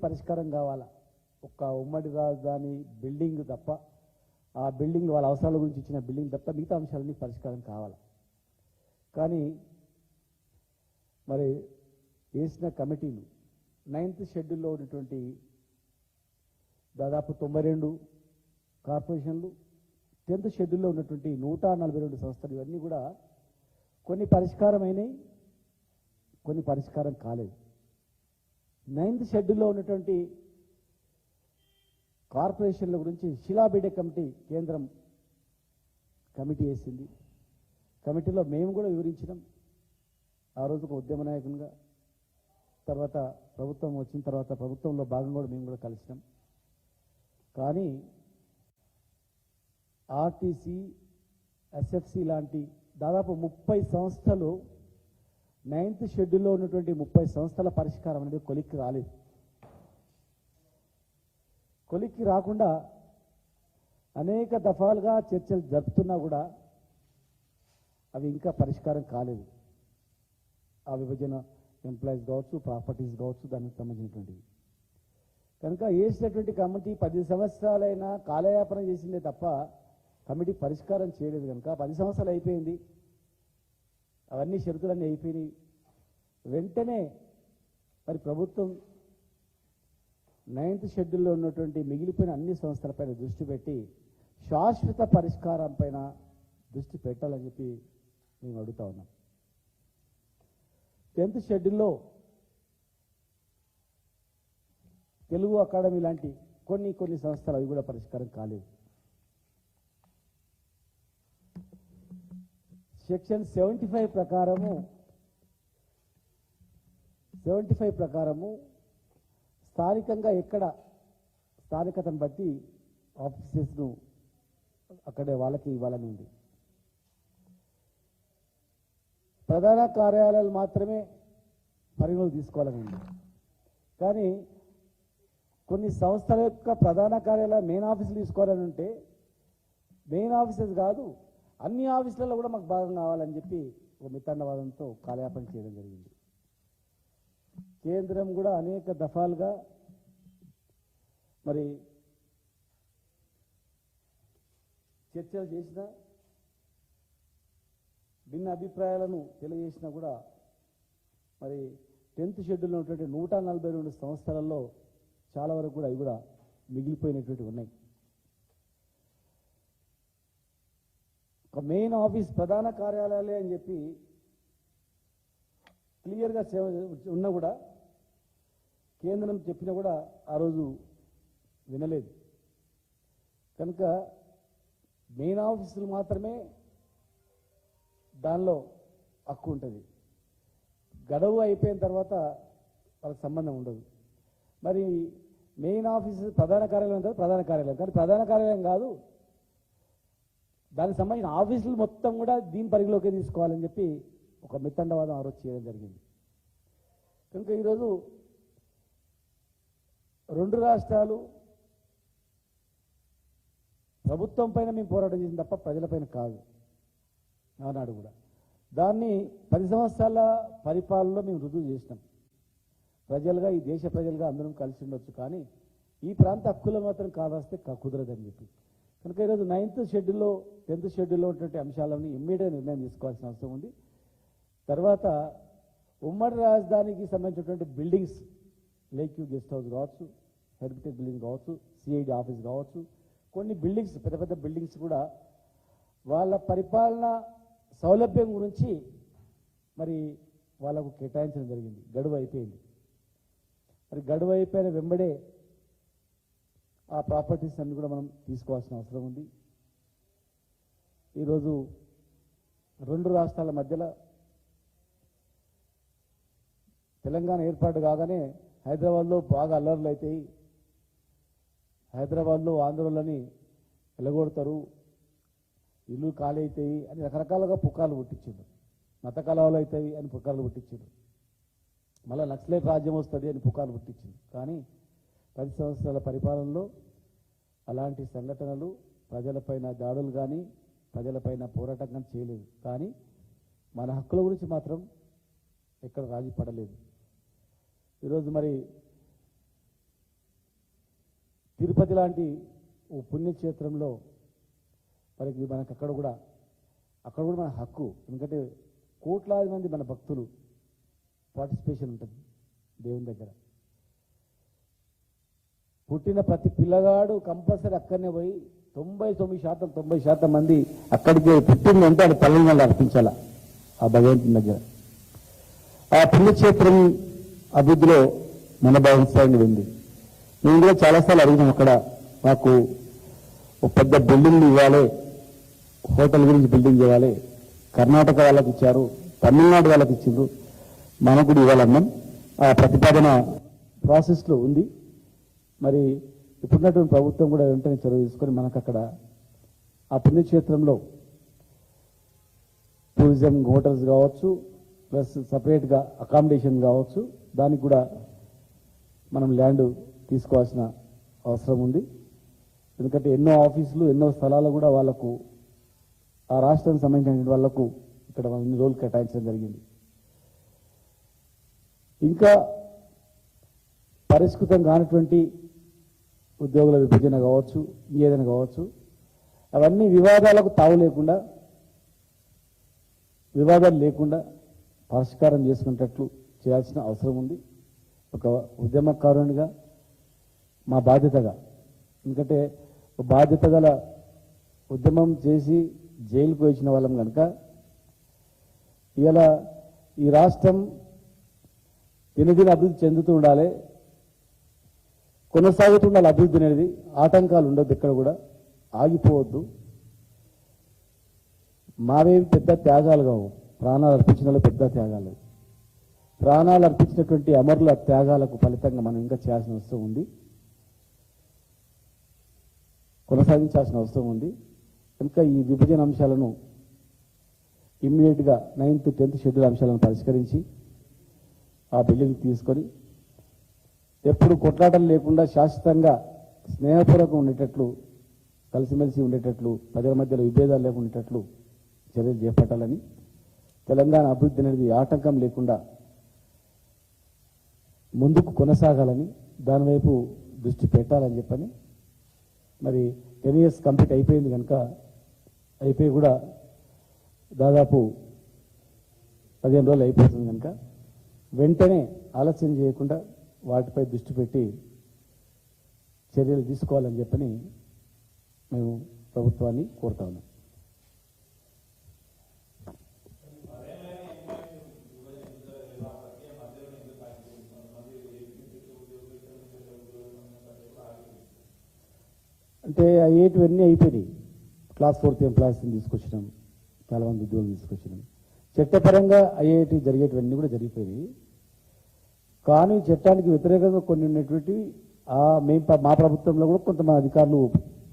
పరిష్కారం కావాలా. ఒక ఉమ్మడి రాజధాని బిల్డింగ్ తప్ప, ఆ బిల్డింగ్ వాళ్ళ అవసరాల గురించి ఇచ్చిన బిల్డింగ్ తప్ప మిగతా అంశాలన్నీ పరిష్కారం కావాలి. కానీ మరి వేసిన కమిటీలు 9th షెడ్యూల్లో ఉన్నటువంటి దాదాపు 92 కార్పొరేషన్లు, 10th షెడ్యూల్లో ఉన్నటువంటి 142 సంస్థలు, ఇవన్నీ కూడా కొన్ని పరిష్కారమైనవి, కొన్ని పరిష్కారం కాలేదు. 9th షెడ్యూల్లో ఉన్నటువంటి కార్పొరేషన్ల గురించి శిలాబిడ్డ కమిటీ కేంద్రం కమిటీ వేసింది. కమిటీలో మేము కూడా వివరించినాం. ఆ రోజు ఒక ఉద్యమ నాయకునిగా, తర్వాత ప్రభుత్వం వచ్చిన తర్వాత ప్రభుత్వంలో భాగంగా కూడా మేము కూడా కలిసినాం. కానీ ఆర్టీసీ, ఎస్ఎఫ్సి లాంటి దాదాపు 30 సంస్థలు 9th షెడ్యూల్లో ఉన్నటువంటి 30 సంస్థల పరిష్కారం అనేది కొలిక్కి రాలేదు. కొలిక్కి రాకుండా అనేక దఫాలుగా చర్చలు జరుపుతున్నా కూడా అవి ఇంకా పరిష్కారం కాలేదు. ఆ విభజన ఎంప్లాయీస్ కావచ్చు, ప్రాపర్టీస్ కావచ్చు, దానికి సంబంధించినటువంటివి. కనుక వేసినటువంటి కమిటీ 10 సంవత్సరాలైనా కాలయాపన చేసిందే తప్ప కమిటీ పరిష్కారం చేయలేదు. కనుక 10 సంవత్సరాలు అయిపోయింది, అవన్నీ షరతులన్నీ అయిపోయినాయి. వెంటనే మరి ప్రభుత్వం 9th షెడ్యూల్లో ఉన్నటువంటి మిగిలిపోయిన అన్ని సంస్థలపైన దృష్టి పెట్టి శాశ్వత పరిష్కారం పైన దృష్టి పెట్టాలని చెప్పి మేము అడుగుతా ఉన్నాం. 10th షెడ్యూల్లో తెలుగు అకాడమీ లాంటి కొన్ని సంస్థలు అవి కూడా పరిష్కారం కాలేదు. సెక్షన్ 75 ప్రకారము స్థానికంగా ఎక్కడ స్థానికతను బట్టి ఆఫీసెస్ను అక్కడే వాళ్ళకి ఇవ్వాలని ఉంది. ప్రధాన కార్యాలయాలు మాత్రమే పరిగణలోకి తీసుకోవాలని ఉంది. కానీ కొన్ని సంస్థల యొక్క ప్రధాన కార్యాలయ మెయిన్ ఆఫీసులు తీసుకోవాలని ఉంటే మెయిన్ ఆఫీసెస్ కాదు, అన్ని ఆఫీసులలో కూడా మాకు భాగం కావాలని చెప్పి ఒక మిత్తండవాదంతో కాలయాపన చేయడం జరిగింది. కేంద్రం కూడా అనేక దఫాలుగా మరి చర్చలు చేసినా, భిన్న అభిప్రాయాలను తెలియజేసినా కూడా మరి 10th షెడ్యూల్లో ఉన్నటువంటి 142 సంస్థలలో చాలా వరకు కూడా అవి కూడా మిగిలిపోయినటువంటి ఉన్నాయి. ఒక మెయిన్ ఆఫీస్ ప్రధాన కార్యాలయాలే అని చెప్పి క్లియర్గా ఉన్నా కూడా కేంద్రం చెప్పినా కూడా ఆ రోజు వినలేదు. కనుక మెయిన్ ఆఫీసులు మాత్రమే దానిలో హక్కు ఉంటుంది. గడువు అయిపోయిన తర్వాత వాళ్ళకి సంబంధం ఉండదు. మరి మెయిన్ ఆఫీసు ప్రధాన కార్యాలయం ఉంటుంది, ప్రధాన కార్యాలయం కానీ ప్రధాన కార్యాలయం కాదు, దానికి సంబంధించిన ఆఫీసులు మొత్తం కూడా దీని పరిధిలోకి తీసుకోవాలని చెప్పి ఒక మిత్తండవాదం ఆ రోజు చేయడం జరిగింది. కనుక ఈరోజు 2 రాష్ట్రాలు ప్రభుత్వం పైన మేము పోరాటం చేసిన తప్ప ప్రజలపైన కాదు. ఆనాడు కూడా దాన్ని 10 సంవత్సరాల పరిపాలనలో మేము రుజువు చేసినాం. ప్రజలుగా, ఈ దేశ ప్రజలుగా అందరం కలిసి ఉండొచ్చు, కానీ ఈ ప్రాంత హక్కులు మాత్రం కావాస్తే కుదరదని చెప్పి. కనుక ఈరోజు 9th షెడ్యూల్లో 10th షెడ్యూల్లో ఉన్నటువంటి అంశాలను ఇమ్మీడియట్ నిర్ణయం తీసుకోవాల్సిన అవసరం ఉంది. తర్వాత ఉమ్మడి రాజధానికి సంబంధించినటువంటి buildings, lake view guest house కావచ్చు, హెరిటేజ్ బిల్డింగ్ కావచ్చు, సిఐడి ఆఫీస్ కావచ్చు, కొన్ని బిల్డింగ్స్ పెద్ద పెద్ద బిల్డింగ్స్ కూడా వాళ్ళ పరిపాలన సౌలభ్యం గురించి మరి వాళ్ళకు కేటాయించడం జరిగింది. గడువు అయిపోయింది. మరి గడువు అయిపోయిన వెంబడే ఆ ప్రాపర్టీస్ అన్ని కూడా మనం తీసుకోవాల్సిన అవసరం ఉంది. ఈరోజు 2 రాష్ట్రాల మధ్యలో తెలంగాణ ఏర్పాటు కాగానే హైదరాబాద్లో బాగా అల్లర్లు అవుతాయి, హైదరాబాద్లో ఆంధ్రులని ఎలగొడతారు, ఇల్లు ఖాళీ అవుతాయి అని రకరకాలుగా పుకార్లు పుట్టించారు. మత కలవలు అవుతాయి అని పుకార్లు పుట్టించారు. మళ్ళీ నక్సలైట్ రాజ్యం వస్తుంది అని పుకార్లు పుట్టించింది. కానీ 10 సంవత్సరాల పరిపాలనలో అలాంటి సంఘటనలు, ప్రజలపైన దాడులు కానీ ప్రజలపైన పోరాటం కానీ చేయలేదు. కానీ మన హక్కుల గురించి మాత్రం ఎక్కడ రాజీ పడలేదు. ఈరోజు మరి తిరుపతి లాంటి ఓ పుణ్యక్షేత్రంలో మనకు అక్కడ కూడా మన హక్కు. ఎందుకంటే కోట్లాది మంది మన భక్తులు పార్టిసిపేషన్ ఉంటుంది దేవుని దగ్గర. పుట్టిన ప్రతి పిల్లగాడు కంపల్సరీ అక్కడనే పోయి 90% మంది అక్కడికి పుట్టింది అంటే అది పల్లెల్లో అర్పించాల ఆ భగవంతుని దగ్గర. ఆ పుణ్యక్షేత్రం అభివృద్ధిలో మన భాగస్వామ్యం ఉంది. మేము కూడా చాలాసార్లు అడిగినాం, అక్కడ మాకు ఒక పెద్ద బిల్డింగ్ ఇవ్వాలి, హోటల్ గురించి బిల్డింగ్ ఇవ్వాలి, కర్ణాటక వాళ్ళకి ఇచ్చారు, తమిళనాడు వాళ్ళకి ఇచ్చిండ్రు, మనకు కూడా ఇవ్వాలన్నాం. ఆ ప్రతిపాదన ప్రాసెస్లో ఉంది. మరి ఇప్పుడున్నటువంటి ప్రభుత్వం కూడా వెంటనే చొరవ తీసుకొని మనకు అక్కడ ఆ పుణ్యక్షేత్రంలో టూరిజం హోటల్స్ కావచ్చు, ప్లస్ సపరేట్గా అకామిడేషన్ కావచ్చు, దానికి కూడా మనం ల్యాండ్ తీసుకోవాల్సిన అవసరం ఉంది. ఎందుకంటే ఎన్నో ఆఫీసులు, ఎన్నో స్థలాలు కూడా వాళ్ళకు ఆ రాష్ట్రానికి సంబంధించిన వాళ్లకు ఇక్కడ ఇన్ని రోజులు కేటాయించడం జరిగింది. ఇంకా పరిష్కృతం కానటువంటి ఉద్యోగుల విభజన కావచ్చు, ఏదైనా కావచ్చు, అవన్నీ వివాదాలకు తావు లేకుండా, వివాదాలు లేకుండా పరిష్కారం చేసుకునేటట్లు చేయాల్సిన అవసరం ఉంది. ఒక ఉద్యమకారునిగా మా బాధ్యతగా, ఎందుకంటే బాధ్యత గల ఉద్యమం చేసి జైలుకు వచ్చిన వాళ్ళం కనుక ఇలా ఈ రాష్ట్రం దినదిన అభివృద్ధి చెందుతూ ఉండాలి, కొనసాగుతుండాలి. అభివృద్ధి అనేది ఆటంకాలు ఉండొద్దు, ఎక్కడ కూడా ఆగిపోవద్దు. మావేవి పెద్ద త్యాగాలు కావు, ప్రాణాలు అర్పించిన పెద్ద త్యాగాలు. ప్రాణాలు అర్పించినటువంటి అమరుల త్యాగాలకు ఫలితంగా మనం ఇంకా చేయాల్సిన అవసరం ఉంది, కొనసాగించాల్సిన అవసరం ఉంది. కనుక ఈ విభజన అంశాలను ఇమ్మీడియట్గా 9th 10th షెడ్యూల్ అంశాలను పరిష్కరించి ఆ బిల్డింగ్ తీసుకొని ఎప్పుడు కొట్లాటలు లేకుండా శాశ్వతంగా స్నేహపూర్వకం ఉండేటట్లు, కలిసిమెలిసి ఉండేటట్లు, ప్రజల మధ్యలో విభేదాలు లేకుండా ఉండేటట్లు చర్యలు చేపట్టాలని, తెలంగాణ అభివృద్ధి అనేది ఆటంకం లేకుండా ముందుకు కొనసాగాలని, దానివైపు దృష్టి పెట్టాలని చెప్పని. మరి 10 years కంప్లీట్ అయిపోయింది కనుక, అయిపోయి కూడా దాదాపు 15 రోజులు అయిపోతుంది కనుక వెంటనే ఆలస్యం చేయకుండా వాటిపై దృష్టి పెట్టి చర్యలు తీసుకోవాలని చెప్పని మేము ప్రభుత్వాన్ని కోరుతా ఉన్నాం. అంటే అయ్యేటివన్నీ అయిపోయినాయి. క్లాస్ 4th ఎంప్లాయీస్ని తీసుకొచ్చినాం, చాలా మంది ఉద్యోగులు తీసుకొచ్చినాం. చట్టపరంగా అయ్యేటి జరిగేటివన్నీ కూడా జరిగిపోయినాయి. కానీ చట్టానికి వ్యతిరేకంగా కొన్ని ఉన్నటువంటి మా ప్రభుత్వంలో కూడా కొంతమంది అధికారులు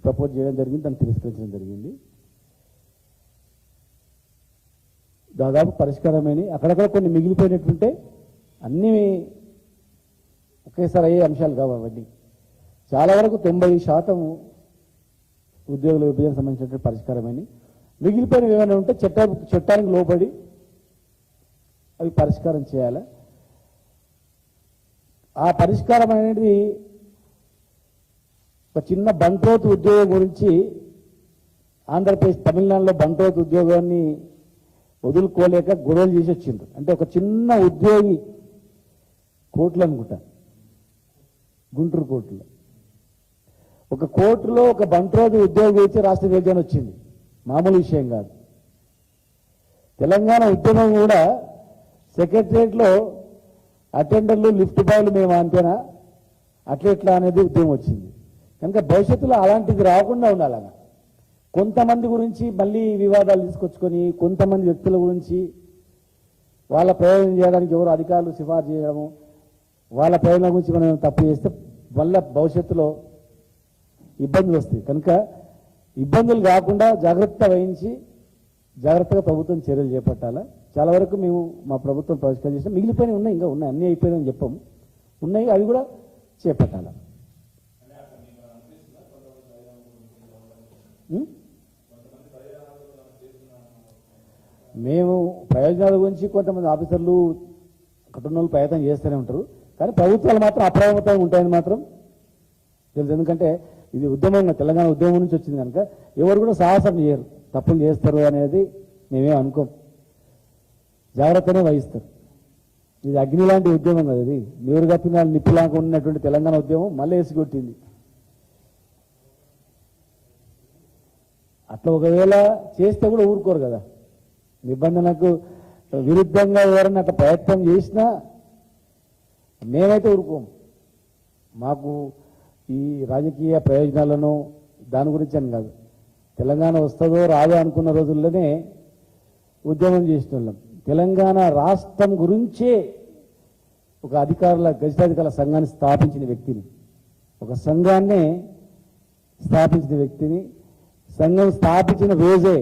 ప్రపోజ్ చేయడం జరిగింది, దాన్ని తిరస్కరించడం జరిగింది. దాదాపు పరిష్కారమైన అక్కడక్కడ కొన్ని మిగిలిపోయినట్టుంటే అన్నీ ఒకేసారి అయ్యే అంశాలు కావు. అవన్నీ చాలా వరకు 90% ఉద్యోగుల విభజన సంబంధించినటువంటి పరిష్కారమైన, మిగిలిపోయినవి ఏమైనా ఉంటే చట్టానికి లోబడి అవి పరిష్కారం చేయాలి. ఆ పరిష్కారం అనేది ఒక చిన్న బంట్రోత్ ఉద్యోగం గురించి ఆంధ్రప్రదేశ్, తమిళనాడులో బంట్రోత్ ఉద్యోగాన్ని వదులుకోలేక గొడవలు చేసి వచ్చిండ్రు. అంటే ఒక చిన్న ఉద్యోగి కోర్టులు అనుకుంటా, గుంటూరు కోర్టులో ఒక కోర్టులో ఒక బంట్రోత్ ఉద్యోగి ఇచ్చి రాష్ట్ర విభజన వచ్చింది. మామూలు విషయం కాదు. తెలంగాణ ఉద్యమం కూడా సెక్రటరియట్లో అటెండర్లు, లిఫ్ట్ బాయ్లు మేము అంతేనా, అట్లా అనేది ఉద్యమం వచ్చింది. కనుక భవిష్యత్తులో అలాంటిది రాకుండా ఉండాలన్న, కొంతమంది గురించి మళ్ళీ వివాదాలు తీసుకొచ్చుకొని, కొంతమంది వ్యక్తుల గురించి వాళ్ళ ప్రయోజనం చేయడానికి ఎవరు అధికారులు సిఫార్సు చేయడము, వాళ్ళ ప్రయోజనం గురించి మనం తప్పు చేస్తే వల్ల భవిష్యత్తులో ఇబ్బందులు వస్తాయి. కనుక ఇబ్బందులు కాకుండా జాగ్రత్త వహించి జాగ్రత్తగా ప్రభుత్వం చర్యలు చేపట్టాలా. చాలా వరకు మేము మా ప్రభుత్వం పరిష్కారం చేసినా, మిగిలిపోయినవి ఉన్నాయి, ఇంకా ఉన్నాయి, అన్నీ అయిపోయినాయని చెప్పాము, ఉన్నాయి, అవి కూడా చేపట్టాలా. మేము ప్రయోజనాల గురించి కొంతమంది ఆఫీసర్లు కుటుంబంలో ప్రయత్నం చేస్తూనే ఉంటారు, కానీ ప్రభుత్వాలు మాత్రం అప్రమత్తంగా ఉంటాయని మాత్రం తెలుసు. ఎందుకంటే ఇది ఉద్యమంగా తెలంగాణ ఉద్యమం నుంచి వచ్చింది కనుక ఎవరు కూడా సాహసం చేయరు, తప్పులు చేస్తారు అనేది మేమేం అనుకోం, జాగ్రత్తనే వహిస్తారు. ఇది అగ్ని లాంటి ఉద్యమం కదా, ఇది నీరు కప్పిన నిప్పులాగా ఉన్నటువంటి తెలంగాణ ఉద్యమం మళ్ళీ వేసికొట్టింది. అట్లా ఒకవేళ చేస్తే కూడా ఊరుకోరు కదా, నిబంధనలకు విరుద్ధంగా ఎవరైనా అట్లా ప్రయత్నం చేసినా మేమైతే ఊరుకోము. మాకు ఈ రాజకీయ ప్రయోజనాలను దాని గురించి అని కాదు, తెలంగాణ వస్తుందో రాదో అనుకున్న రోజుల్లోనే ఉద్యమం చేసిన వాళ్ళం. తెలంగాణ రాష్ట్రం గురించే ఒక గజితాధికారుల సంఘాన్ని స్థాపించిన వ్యక్తిని, ఒక సంఘాన్నే స్థాపించిన వ్యక్తిని, సంఘం స్థాపించిన రోజే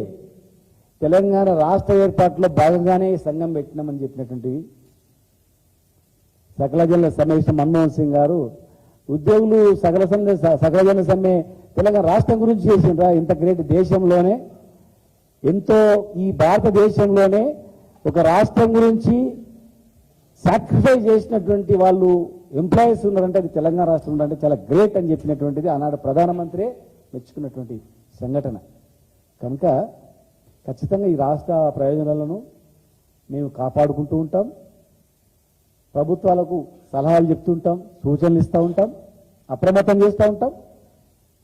తెలంగాణ రాష్ట్ర ఏర్పాటులో భాగంగానే ఈ సంఘం పెట్టినామని చెప్పినటువంటివి సకల జనుల సమ్మె మన్మోహన్ సింగ్ గారు ఉద్యోగులు సకల జనుల సమ్మె తెలంగాణ రాష్ట్రం గురించి చేసిండ్రా. ఇంత గ్రేట్ దేశంలోనే, ఎంతో ఈ భారతదేశంలోనే ఒక రాష్ట్రం గురించి సాక్రిఫైస్ చేసినటువంటి వాళ్ళు ఎంప్లాయీస్ ఉన్నారంటే అది తెలంగాణ రాష్ట్రం ఉన్నారంటే చాలా గ్రేట్ అని చెప్పినటువంటిది ఆనాడు ప్రధానమంత్రి మెచ్చుకున్నటువంటి సంఘటన. కనుక ఖచ్చితంగా ఈ రాష్ట్ర ప్రయోజనాలను మేము కాపాడుకుంటూ ఉంటాం, ప్రభుత్వాలకు సలహాలు చెప్తుంటాం, సూచనలు ఇస్తూ ఉంటాం, అప్రమత్తం చేస్తూ ఉంటాం.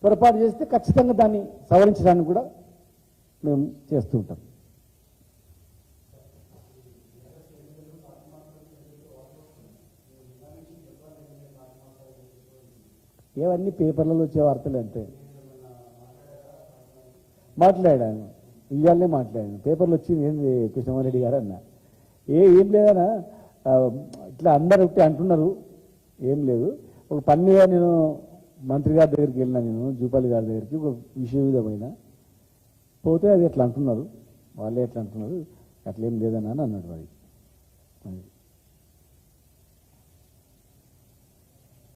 పొరపాటు చేస్తే ఖచ్చితంగా దాన్ని సవరించడానికి కూడా మేము చేస్తూ ఉంటాం. ఏవన్నీ పేపర్లలో వచ్చే వార్తలు అంతే. మాట్లాడాను, ఇవాళనే మాట్లాడాను, పేపర్లు వచ్చింది ఏంది కృష్ణమోహన్ గారు అన్న. ఏం లేదన్నా, ఇట్లా అందరూ ఒకటి అంటున్నారు, ఏం లేదు. ఒక పని మీద నేను మంత్రి గారి దగ్గరికి వెళ్ళినా, నేను జూపాలి గారి దగ్గరికి ఒక విషయ విధమైన పోతే అది ఎట్లా అంటున్నారు, వాళ్ళే ఎట్లా అంటున్నారు, అట్లేం లేదన్నా అని అన్నాడు వాడికి.